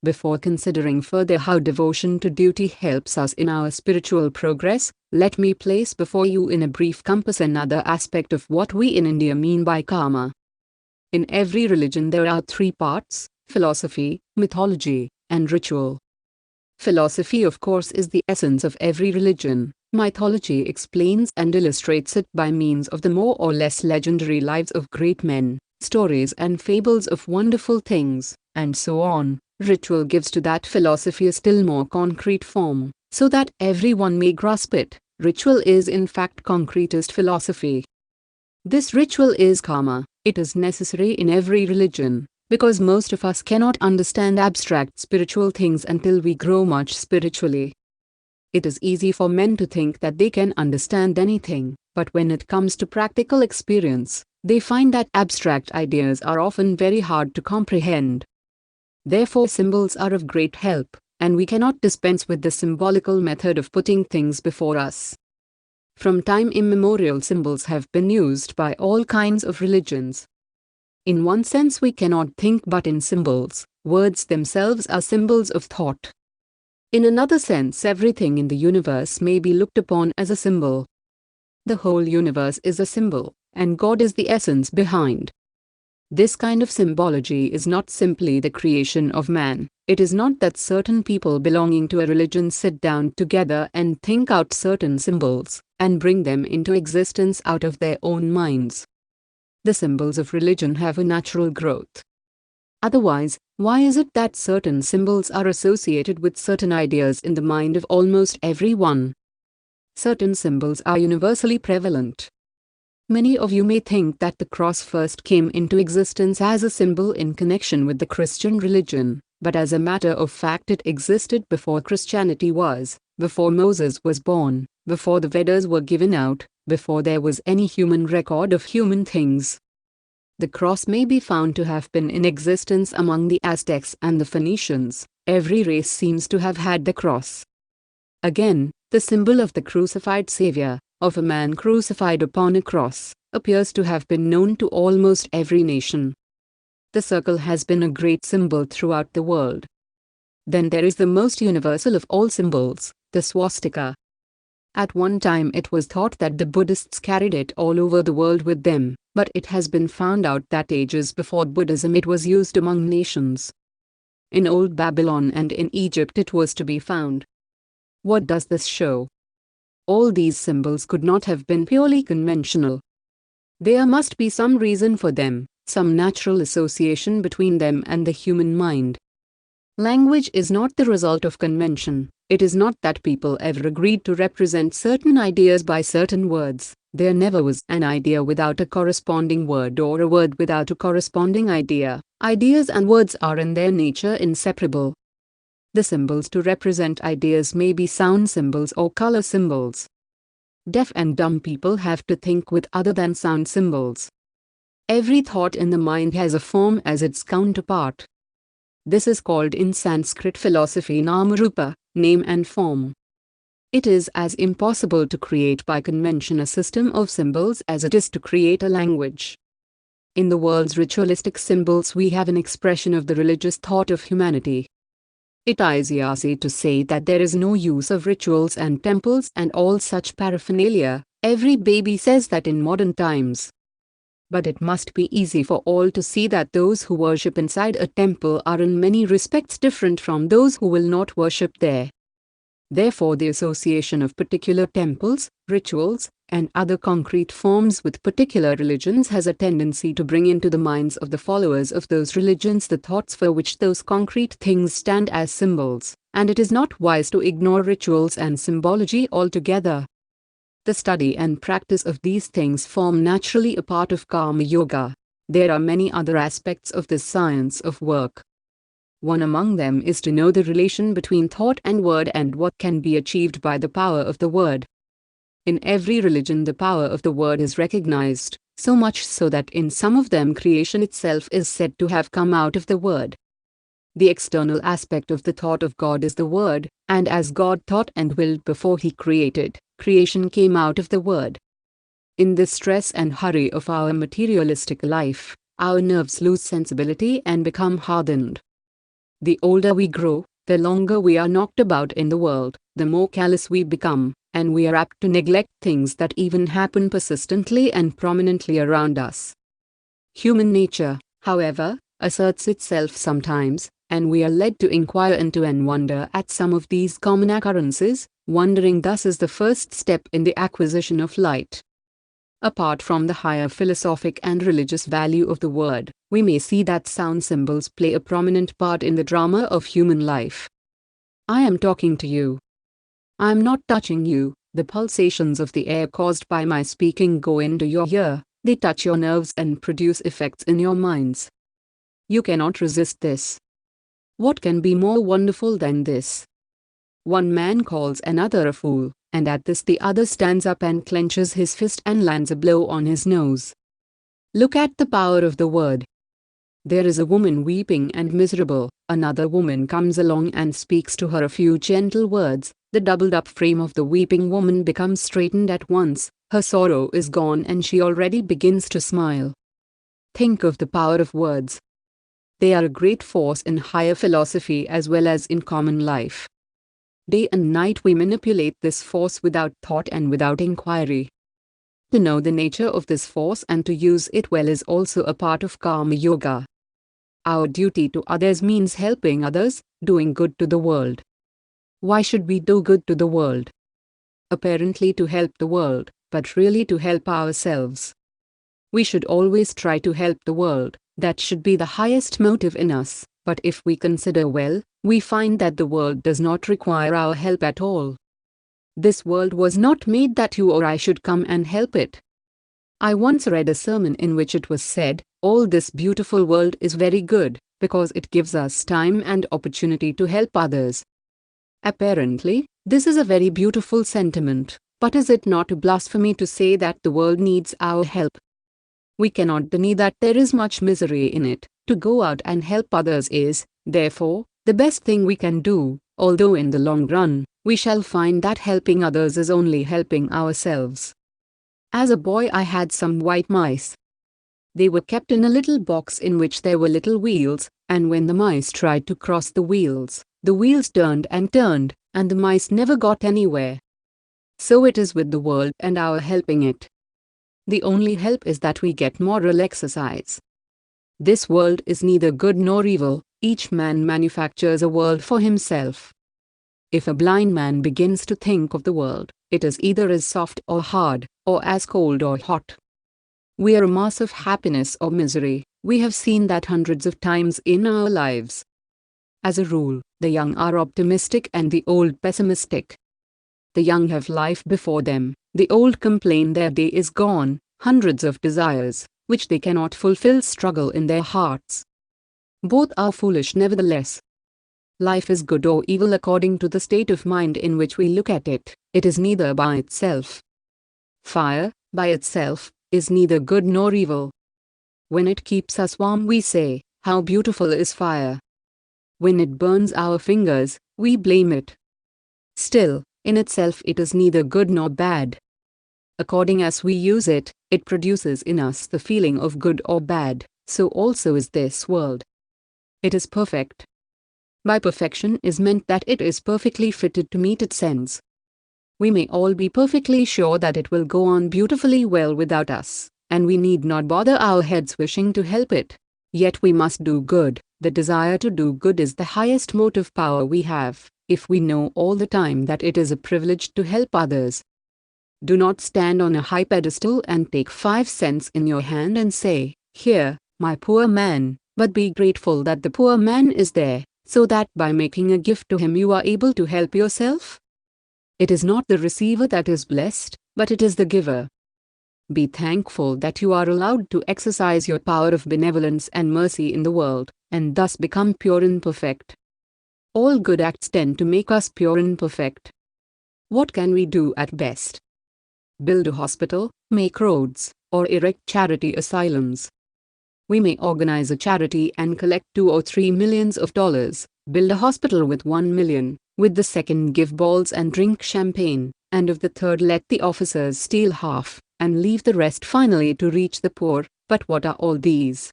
Before considering further how devotion to duty helps us in our spiritual progress, let me place before you in a brief compass another aspect of what we in India mean by karma. In every religion there are three parts: philosophy, mythology, and ritual. Philosophy, of course, is the essence of every religion. Mythology explains and illustrates it by means of the more or less legendary lives of great men, stories and fables of wonderful things, and so on. Ritual gives to that philosophy a still more concrete form, so that everyone may grasp it. Ritual is in fact concretest philosophy. This ritual is karma. It is necessary in every religion, because most of us cannot understand abstract spiritual things until we grow much spiritually. It is easy for men to think that they can understand anything, but when it comes to practical experience, they find that abstract ideas are often very hard to comprehend. Therefore symbols are of great help, and we cannot dispense with the symbolical method of putting things before us. From time immemorial symbols have been used by all kinds of religions. In one sense we cannot think but in symbols. Words themselves are symbols of thought. In another sense everything in the universe may be looked upon as a symbol. The whole universe is a symbol, and God is the essence behind. This kind of symbology is not simply the creation of man. It is not that certain people belonging to a religion sit down together and think out certain symbols, and bring them into existence out of their own minds. The symbols of religion have a natural growth. Otherwise, why is it that certain symbols are associated with certain ideas in the mind of almost everyone? Certain symbols are universally prevalent. Many of you may think that the cross first came into existence as a symbol in connection with the Christian religion, but as a matter of fact it existed before Christianity was, before Moses was born, before the Vedas were given out, before there was any human record of human things. The cross may be found to have been in existence among the Aztecs and the Phoenicians. Every race seems to have had the cross. Again, the symbol of the crucified Savior, of a man crucified upon a cross, appears to have been known to almost every nation. The circle has been a great symbol throughout the world. Then there is the most universal of all symbols, the swastika. At one time it was thought that the Buddhists carried it all over the world with them, but it has been found out that ages before Buddhism it was used among nations. In old Babylon and in Egypt it was to be found. What does this show? All these symbols could not have been purely conventional. There must be some reason for them, some natural association between them and the human mind. Language is not the result of convention. It is not that people ever agreed to represent certain ideas by certain words. There never was an idea without a corresponding word or a word without a corresponding idea. Ideas and words are in their nature inseparable. The symbols to represent ideas may be sound symbols or color symbols. Deaf and dumb people have to think with other than sound symbols. Every thought in the mind has a form as its counterpart. This is called in Sanskrit philosophy Namarupa, name and form. It is as impossible to create by convention a system of symbols as it is to create a language. In the world's ritualistic symbols we have an expression of the religious thought of humanity. It is easy to say that there is no use of rituals and temples and all such paraphernalia. Every baby says that in modern times. But it must be easy for all to see that those who worship inside a temple are in many respects different from those who will not worship there. Therefore the association of particular temples, rituals, and other concrete forms with particular religions has a tendency to bring into the minds of the followers of those religions the thoughts for which those concrete things stand as symbols, and it is not wise to ignore rituals and symbology altogether. The study and practice of these things form naturally a part of Karma Yoga. There are many other aspects of this science of work. One among them is to know the relation between thought and word and what can be achieved by the power of the word. In every religion the power of the word is recognized, so much so that in some of them creation itself is said to have come out of the word. The external aspect of the thought of God is the word, and as God thought and willed before he created, creation came out of the word. In the stress and hurry of our materialistic life, our nerves lose sensibility and become hardened. The older we grow, the longer we are knocked about in the world, the more callous we become, and we are apt to neglect things that even happen persistently and prominently around us. Human nature, however, asserts itself sometimes, and we are led to inquire into and wonder at some of these common occurrences. Wondering thus is the first step in the acquisition of light. Apart from the higher philosophic and religious value of the word, we may see that sound symbols play a prominent part in the drama of human life. I am talking to you. I am not touching you. The pulsations of the air caused by my speaking go into your ear, they touch your nerves and produce effects in your minds. You cannot resist this. What can be more wonderful than this? One man calls another a fool, and at this the other stands up and clenches his fist and lands a blow on his nose. Look at the power of the word. There is a woman weeping and miserable, another woman comes along and speaks to her a few gentle words, the doubled-up frame of the weeping woman becomes straightened at once, her sorrow is gone and she already begins to smile. Think of the power of words. They are a great force in higher philosophy as well as in common life. Day and night we manipulate this force without thought and without inquiry. To know the nature of this force and to use it well is also a part of Karma Yoga. Our duty to others means helping others, doing good to the world. Why should we do good to the world? Apparently to help the world, but really to help ourselves. We should always try to help the world, that should be the highest motive in us, but if we consider well, we find that the world does not require our help at all. This world was not made that you or I should come and help it. I once read a sermon in which it was said, all this beautiful world is very good, because it gives us time and opportunity to help others. Apparently, this is a very beautiful sentiment, but is it not a blasphemy to say that the world needs our help? We cannot deny that there is much misery in it. To go out and help others is, therefore, the best thing we can do, although in the long run, we shall find that helping others is only helping ourselves. As a boy I had some white mice. They were kept in a little box in which there were little wheels, and when the mice tried to cross the wheels turned, and the mice never got anywhere. So it is with the world and our helping it. The only help is that we get moral exercise. This world is neither good nor evil, each man manufactures a world for himself. If a blind man begins to think of the world, it is either as soft or hard, or as cold or hot. We are a mass of happiness or misery, we have seen that hundreds of times in our lives. As a rule, the young are optimistic and the old pessimistic. The young have life before them, the old complain their day is gone, hundreds of desires, which they cannot fulfill, struggle in their hearts. Both are foolish nevertheless. Life is good or evil according to the state of mind in which we look at it, it is neither by itself. Fire, by itself, is neither good nor evil. When it keeps us warm we say, how beautiful is fire. When it burns our fingers, we blame it. Still, in itself it is neither good nor bad. According as we use it, it produces in us the feeling of good or bad, so also is this world. It is perfect. By perfection is meant that it is perfectly fitted to meet its ends. We may all be perfectly sure that it will go on beautifully well without us, and we need not bother our heads wishing to help it. Yet we must do good. The desire to do good is the highest motive power we have, if we know all the time that it is a privilege to help others. Do not stand on a high pedestal and take 5 cents in your hand and say, "Here, my poor man," but be grateful that the poor man is there, so that by making a gift to him you are able to help yourself. It is not the receiver that is blessed, but it is the giver. Be thankful that you are allowed to exercise your power of benevolence and mercy in the world, and thus become pure and perfect. All good acts tend to make us pure and perfect. What can we do at best? Build a hospital, make roads, or erect charity asylums. We may organize a charity and collect $2 or $3 million, build a hospital with 1 million, with the second give balls and drink champagne, and of the third let the officers steal half, and leave the rest finally to reach the poor. But what are all these?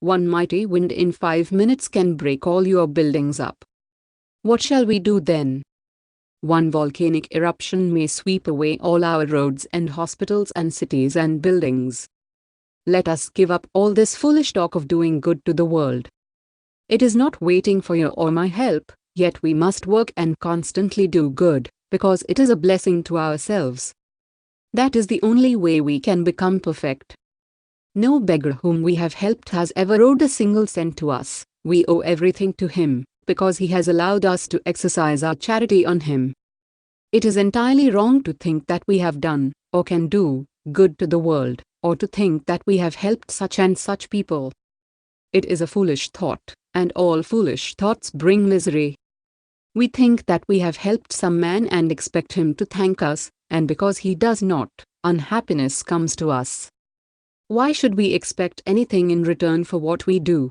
One mighty wind in 5 minutes can break all your buildings up. What shall we do then? One volcanic eruption may sweep away all our roads and hospitals and cities and buildings. Let us give up all this foolish talk of doing good to the world. It is not waiting for your or my help, yet we must work and constantly do good, because it is a blessing to ourselves. That is the only way we can become perfect. No beggar whom we have helped has ever owed a single cent to us. We owe everything to him, because he has allowed us to exercise our charity on him. It is entirely wrong to think that we have done, or can do, good to the world, or to think that we have helped such and such people. It is a foolish thought, and all foolish thoughts bring misery. We think that we have helped some man and expect him to thank us, and because he does not, unhappiness comes to us. Why should we expect anything in return for what we do?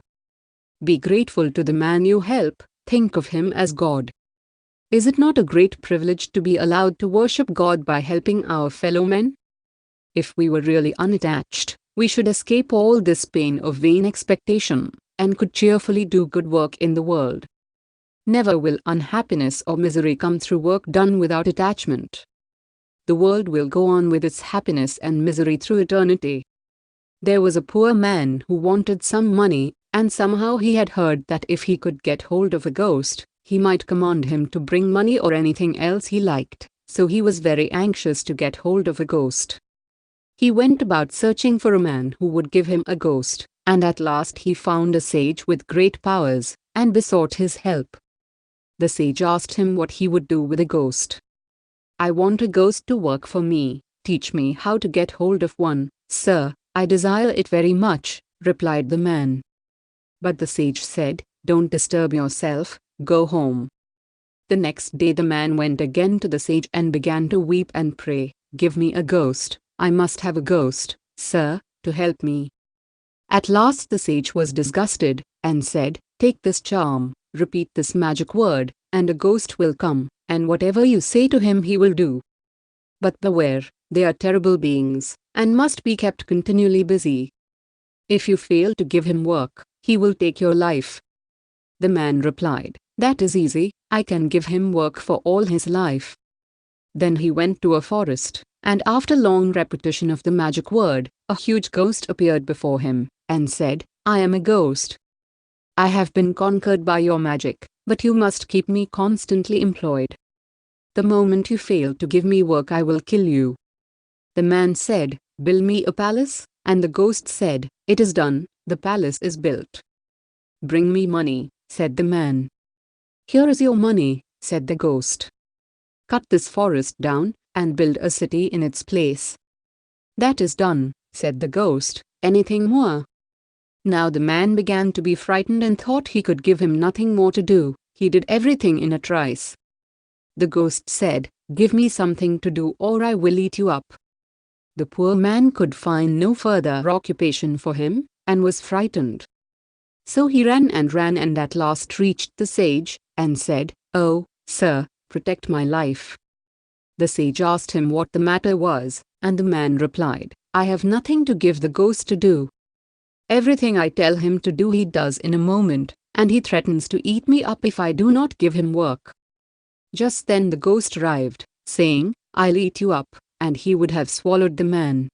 Be grateful to the man you help, think of him as God. Is it not a great privilege to be allowed to worship God by helping our fellow men? If we were really unattached, we should escape all this pain of vain expectation, and could cheerfully do good work in the world. Never will unhappiness or misery come through work done without attachment. The world will go on with its happiness and misery through eternity. There was a poor man who wanted some money, and somehow he had heard that if he could get hold of a ghost, he might command him to bring money or anything else he liked, so he was very anxious to get hold of a ghost. He went about searching for a man who would give him a ghost, and at last he found a sage with great powers, and besought his help. The sage asked him what he would do with a ghost. "I want a ghost to work for me. Teach me how to get hold of one, sir. I desire it very much," replied the man. But the sage said, "Don't disturb yourself, go home." The next day the man went again to the sage and began to weep and pray, "Give me a ghost, I must have a ghost, sir, to help me." At last the sage was disgusted, and said, "Take this charm, repeat this magic word, and a ghost will come, and whatever you say to him he will do. But beware, they are terrible beings, and must be kept continually busy. If you fail to give him work, he will take your life." The man replied, "That is easy, I can give him work for all his life." Then he went to a forest, and after long repetition of the magic word, a huge ghost appeared before him, and said, "I am a ghost. I have been conquered by your magic, but you must keep me constantly employed. The moment you fail to give me work I will kill you." The man said, "Build me a palace," and the ghost said, "It is done, the palace is built." "Bring me money," said the man. "Here is your money," said the ghost. "Cut this forest down, and build a city in its place." "That is done," said the ghost. "Anything more?" Now the man began to be frightened and thought he could give him nothing more to do. He did everything in a trice. The ghost said, "Give me something to do or I will eat you up." The poor man could find no further occupation for him, and was frightened. So he ran and at last reached the sage, and said, "Oh, sir, protect my life." The sage asked him what the matter was, and the man replied, "I have nothing to give the ghost to do. Everything I tell him to do he does in a moment, and he threatens to eat me up if I do not give him work." Just then the ghost arrived, saying, "I'll eat you up," and he would have swallowed the man.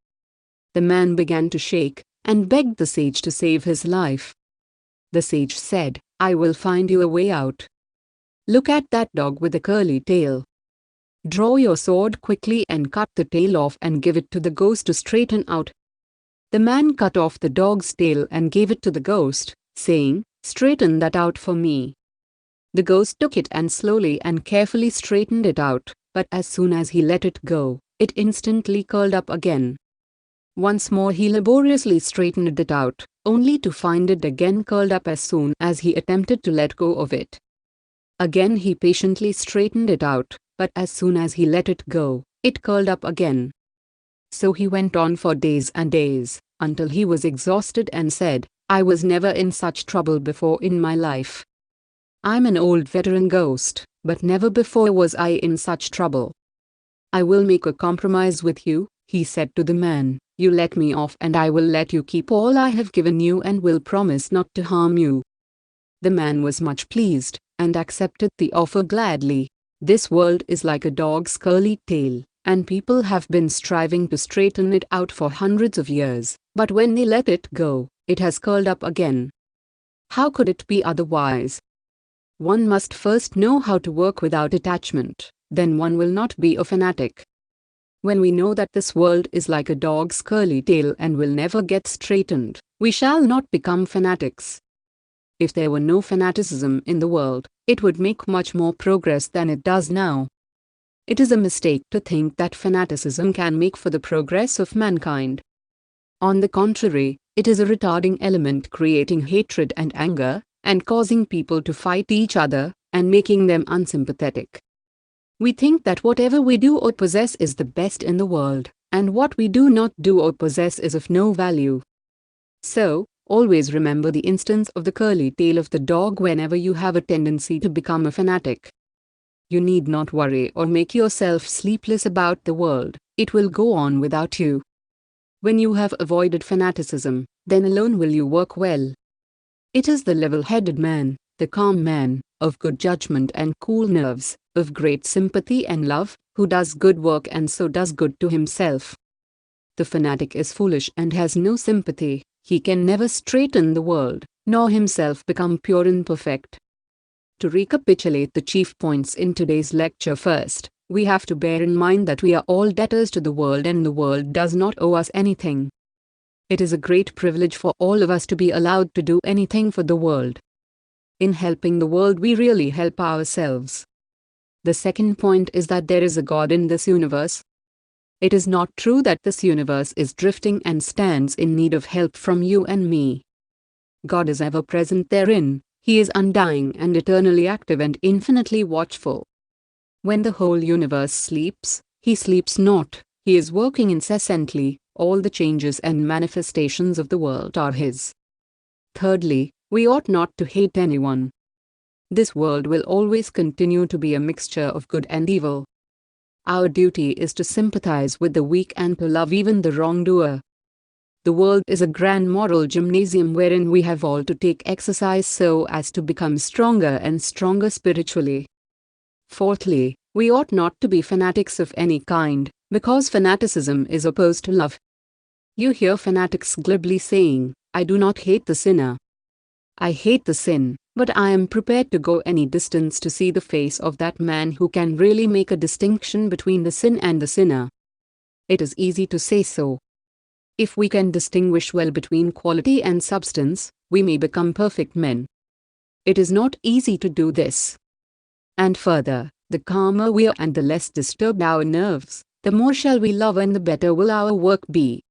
The man began to shake, and begged the sage to save his life. The sage said, "I will find you a way out. Look at that dog with a curly tail. Draw your sword quickly and cut the tail off and give it to the ghost to straighten out." The man cut off the dog's tail and gave it to the ghost, saying, "Straighten that out for me." The ghost took it and slowly and carefully straightened it out, but as soon as he let it go, it instantly curled up again. Once more he laboriously straightened it out, only to find it again curled up as soon as he attempted to let go of it. Again he patiently straightened it out, but as soon as he let it go, it curled up again. So he went on for days and days, until he was exhausted and said, "I was never in such trouble before in my life. I'm an old veteran ghost, but never before was I in such trouble. I will make a compromise with you," he said to the man. You let me off and I will let you keep all I have given you and will promise not to harm you." The man was much pleased, and accepted the offer gladly. This world is like a dog's curly tail, and people have been striving to straighten it out for hundreds of years, but when they let it go, it has curled up again. How could it be otherwise? One must first know how to work without attachment, then one will not be a fanatic. When we know that this world is like a dog's curly tail and will never get straightened, we shall not become fanatics. If there were no fanaticism in the world, it would make much more progress than it does now. It is a mistake to think that fanaticism can make for the progress of mankind. On the contrary, it is a retarding element, creating hatred and anger, and causing people to fight each other, and making them unsympathetic. We think that whatever we do or possess is the best in the world, and what we do not do or possess is of no value. So, always remember the instance of the curly tail of the dog whenever you have a tendency to become a fanatic. You need not worry or make yourself sleepless about the world, it will go on without you. When you have avoided fanaticism, then alone will you work well. It is the level-headed man, the calm man, of good judgment and cool nerves, of great sympathy and love, who does good work and so does good to himself. The fanatic is foolish and has no sympathy. He can never straighten the world, nor himself become pure and perfect. To recapitulate the chief points in today's lecture: first, we have to bear in mind that we are all debtors to the world and the world does not owe us anything. It is a great privilege for all of us to be allowed to do anything for the world. In helping the world, we really help ourselves. The second point is that there is a God in this universe. It is not true that this universe is drifting and stands in need of help from you and me. God is ever present therein. He is undying and eternally active and infinitely watchful. When the whole universe sleeps, He sleeps not. He is working incessantly. All the changes and manifestations of the world are His. Thirdly, we ought not to hate anyone. This world will always continue to be a mixture of good and evil. Our duty is to sympathize with the weak and to love even the wrongdoer. The world is a grand moral gymnasium wherein we have all to take exercise so as to become stronger and stronger spiritually. Fourthly, we ought not to be fanatics of any kind, because fanaticism is opposed to love. You hear fanatics glibly saying, "I do not hate the sinner. I hate the sin, but I am prepared to go any distance to see the face of that man who can really make a distinction between the sin and the sinner." It is easy to say so. If we can distinguish well between quality and substance, we may become perfect men. It is not easy to do this. And further, the calmer we are and the less disturbed our nerves, the more shall we love and the better will our work be.